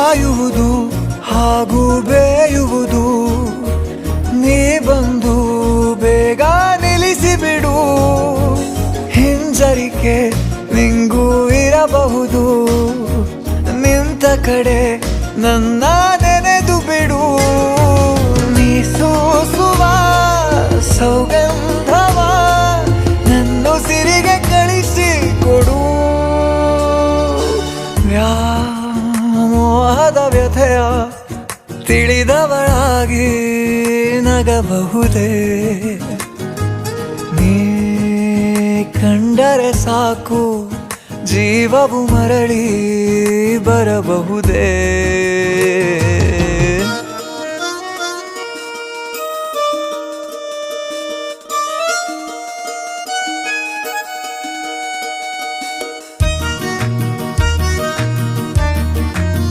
ಕಾಯುವುದು ಹಾಗೂ ಬೇಯುವುದು, ನೀ ಬಂದು ಬೇಗ ನಿಲ್ಲಿಸಿಬಿಡು. ಹಿಂಜರಿಕೆ ನಿಂಗೂ ಇರಬಹುದು, ನಿಂತ ಕಡೆ ನನ್ನ ನೆನೆದು ಬಿಡು. ನೀ ಸೂಸುವ ಸೌಗಂಧವ ನನ್ನುಸಿರಿಗೆ ಕಳಿಸಿ ಕೊಡು. ವ್ಯಾಮೋಹದ ವ್ಯಥೆಯ ತಿಳಿದವಳಾಗಿ ನಗಬಹುದೇ, ನೀ ಕಂಡರೆ ಸಾಕು ಜೀವವು ಮರಳಿ ಬರಬಹುದೇ.